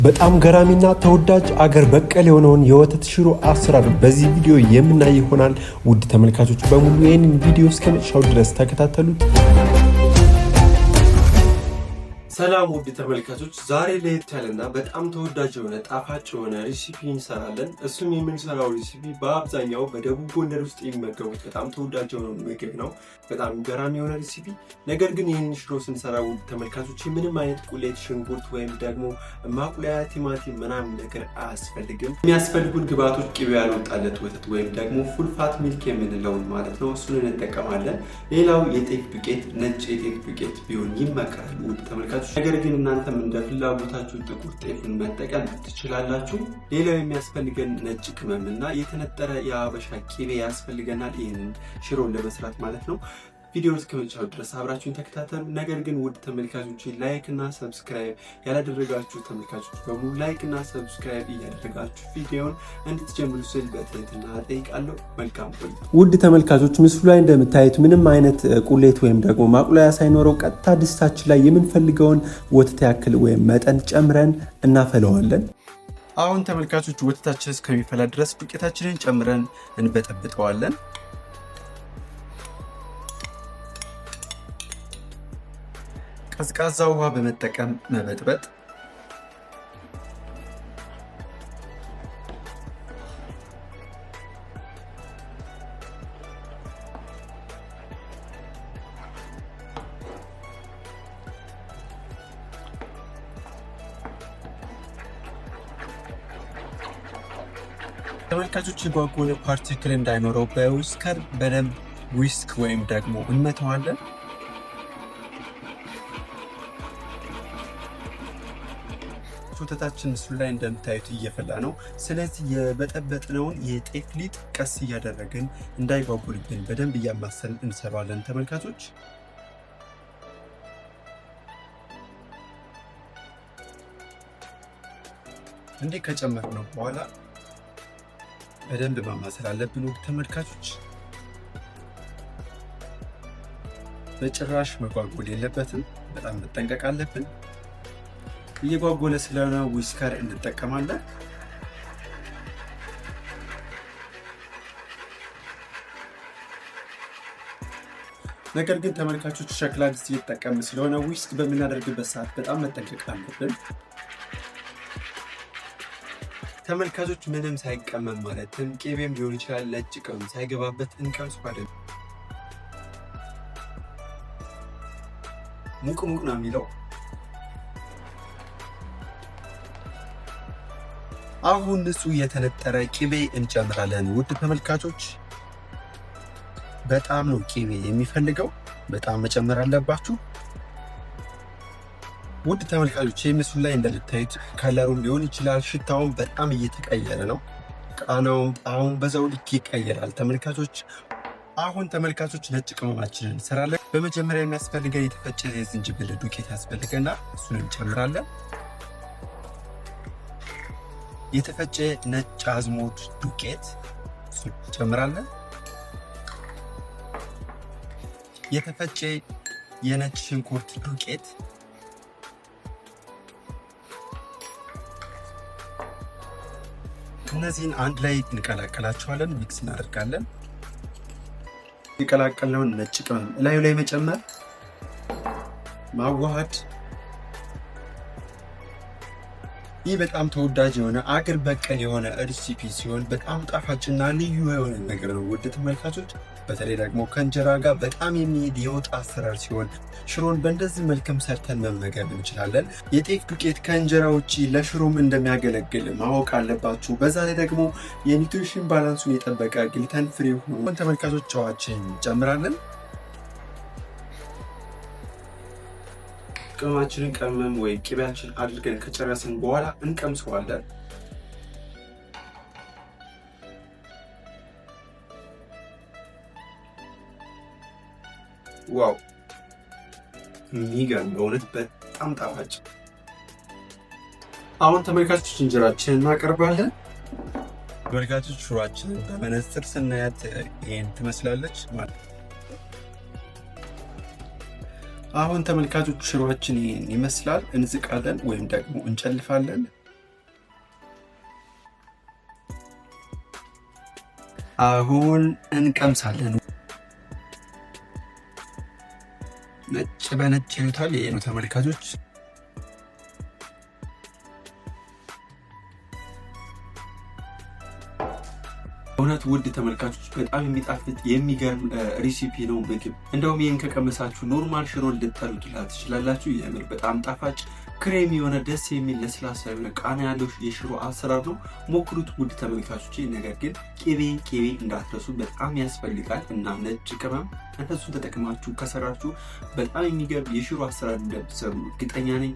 በጣም ገራሚና ተወዳጅ አገር በቀል የሆነውን የወተት ሽሮ አሰራር በዚህ ቪዲዮ የምናይ ይሆናል። ውድ ተመልካቾች በሙሉ ይህንን ቪዲዮ እስከመጨረሻው ድረስ ተከታተሉት። ሰላም ውድ ተመልካቾች፣ ዛሬ ለየት ያለና በጣም ተወዳጅ የሆነ ጣፋጭ የሆነ ሬሲፒ እንሰራለን። እሱም የምንሰራው ሬሲፒ በአብዛኛው በደቡብ ጎንደር ውስጥ የሚመገቡት በጣም ተወዳጅ የሆነ ምግብ ነው። በጣም ገራሚ የሆነ ሬሲፒ። ነገር ግን ይህንን ሽሮ ስንሰራ ውድ ተመልካቾች ምንም አይነት ቁሌት፣ ሽንኩርት ወይም ደግሞ ማቁላያ ቲማቲም ምናምን ነገር አያስፈልግም። የሚያስፈልጉን ግብአቶች ቅቤ ያልወጣለት ወተት ወይም ደግሞ ፉል ፋት ሚልክ የምንለውን ማለት ነው፣ እሱን እንጠቀማለን። ሌላው የጤፍ ዱቄት፣ ነጭ የጤፍ ዱቄት ቢሆን ይመከራል ውድ ተመልካቾች። ነገር ግን እናንተም እንደ ፍላጎታችሁ ጥቁር ጤፍን መጠቀም ትችላላችሁ። ሌላው የሚያስፈልገን ነጭ ቅመምና የተነጠረ የአበሻ ቅቤ ያስፈልገናል፣ ይህንን ሽሮን ለመስራት ማለት ነው። ቪዲዮ እስከመጨረሻው ድረስ አብራችሁን ተከታተሉ። ነገር ግን ውድ ተመልካቾች ላይክ እና ሰብስክራይብ ያላደረጋችሁ ተመልካቾች በሙሉ ላይክ እና ሰብስክራይብ እያደረጋችሁ ቪዲዮውን እንድትጀምሩ ስል በትህትና እጠይቃለሁ። መልካም ቆይታ። ውድ ተመልካቾች ምስሉ ላይ እንደምታዩት ምንም አይነት ቁሌት ወይም ደግሞ ማቁላያ ሳይኖረው ቀጥታ ድስታችን ላይ የምንፈልገውን ወተት ያክል ወይም መጠን ጨምረን እናፈለዋለን። አሁን ተመልካቾች ወተታችን እስከሚፈላ ድረስ ዱቄታችንን ጨምረን እንበጠብጠዋለን። ቀዝቃዛ ውሃ በመጠቀም መበጥበጥ። ተመልካቾች የጓጎለ ፓርቲክል እንዳይኖረው በዊስከር በደንብ ዊስክ ወይም ደግሞ እንመተዋለን። ወተታችን ምስሉ ላይ እንደምታዩት እየፈላ ነው። ስለዚህ የበጠበጥነውን የጤፍ ሊጥ ቀስ እያደረግን እንዳይጓጉልብን በደንብ እያማሰልን እንሰራዋለን። ተመልካቾች እንዲህ ከጨመርነው በኋላ በደንብ ማማሰል አለብን። ውድ ተመልካቾች በጭራሽ መጓጎል የለበትም። በጣም መጠንቀቅ አለብን። እየጓጎለ ስለሆነ ዊስከር እንጠቀማለን። ነገር ግን ተመልካቾች ሸክላ ድስት እየተጠቀምን ስለሆነ ዊስክ በምናደርግበት ሰዓት በጣም መጠንቀቅ አለብን። ተመልካቾች ምንም ሳይቀመም ማለትም ቅቤም ሊሆን ይችላል ነጭ ቅመም ሳይገባበት እንቀምሰዋለን። ሙቅ ነው የሚለው። አሁን ንጹህ የተነጠረ ቅቤ እንጨምራለን። ውድ ተመልካቾች በጣም ነው ቅቤ የሚፈልገው፣ በጣም መጨመር አለባችሁ። ውድ ተመልካቾች ምስሉ ላይ እንደምታዩት ከለሩም ሊሆን ይችላል ሽታውን በጣም እየተቀየረ ነው። ቃናውም ጣዕሙም በዛው ልክ ይቀየራል። ተመልካቾች አሁን ተመልካቾች ነጭ ቅመማችንን እንሰራለን። በመጀመሪያ የሚያስፈልገን የተፈጨ የዝንጅብል ዱቄት ያስፈልገናል፣ እሱን እንጨምራለን። የተፈጨ ነጭ አዝሙድ ዱቄት ጨምራለን። የተፈጨ የነጭ ሽንኩርት ዱቄት፣ እነዚህን አንድ ላይ እንቀላቀላቸዋለን። ሚክስ እናደርጋለን። የቀላቀልነውን ነጭ ቅመም ላዩ ላይ መጨመር፣ ማዋሃድ። ይህ በጣም ተወዳጅ የሆነ አገር በቀል የሆነ ሬሲፒ ሲሆን በጣም ጣፋጭና ልዩ የሆነ ነገር ነው። ውድ ተመልካቾች በተለይ ደግሞ ከእንጀራ ጋር በጣም የሚሄድ የወጥ አሰራር ሲሆን ሽሮን በእንደዚህ መልክም ሰርተን መመገብ እንችላለን። የጤፍ ዱቄት ከእንጀራ ውጪ ለሽሮም እንደሚያገለግል ማወቅ አለባችሁ። በዛ ላይ ደግሞ የኒውትሪሽን ባላንሱን የጠበቀ ግሉተን ፍሪ ሆኖ ተመልካቾች ጨዋችን እንጨምራለን። ቅመማችንን ቀመም ወይ ቅቤያችን አድርገን ከጨረስን በኋላ እንቀምሰዋለን። ዋው የሚገርም በእውነት በጣም ጣፋጭ። አሁን ተመልካቾች እንጀራችንን እናቀርባለን። ተመልካቾች ሽሮአችንን በመነጽር ስናያት ይሄን ትመስላለች ማለት ነው። አሁን ተመልካቾች ሽሮአችን ይመስላል። እንዝቃለን ወይም ደግሞ እንጨልፋለን። አሁን እንቀምሳለን። ነጭ በነጭ ይሉታል። ይሄ ነው ተመልካቾች። እውነት ውድ ተመልካቾች በጣም የሚጣፍጥ የሚገርም ሬሲፒ ነው ምግብ። እንደውም ይህን ከቀመሳችሁ ኖርማል ሽሮ ልትጠሉት ትችላላችሁ። የምር በጣም ጣፋጭ ክሬም የሆነ ደስ የሚል ለስላሳ የሆነ ቃና ያለው የሽሮ አሰራር ነው። ሞክሩት ውድ ተመልካቾች። ነገር ግን ቄቤ እንዳትረሱ በጣም ያስፈልጋል እና ነጭ ቅመም እነሱን ተጠቅማችሁ ከሰራችሁ በጣም የሚገርም የሽሮ አሰራር እንደምትሰሩ እርግጠኛ ነኝ።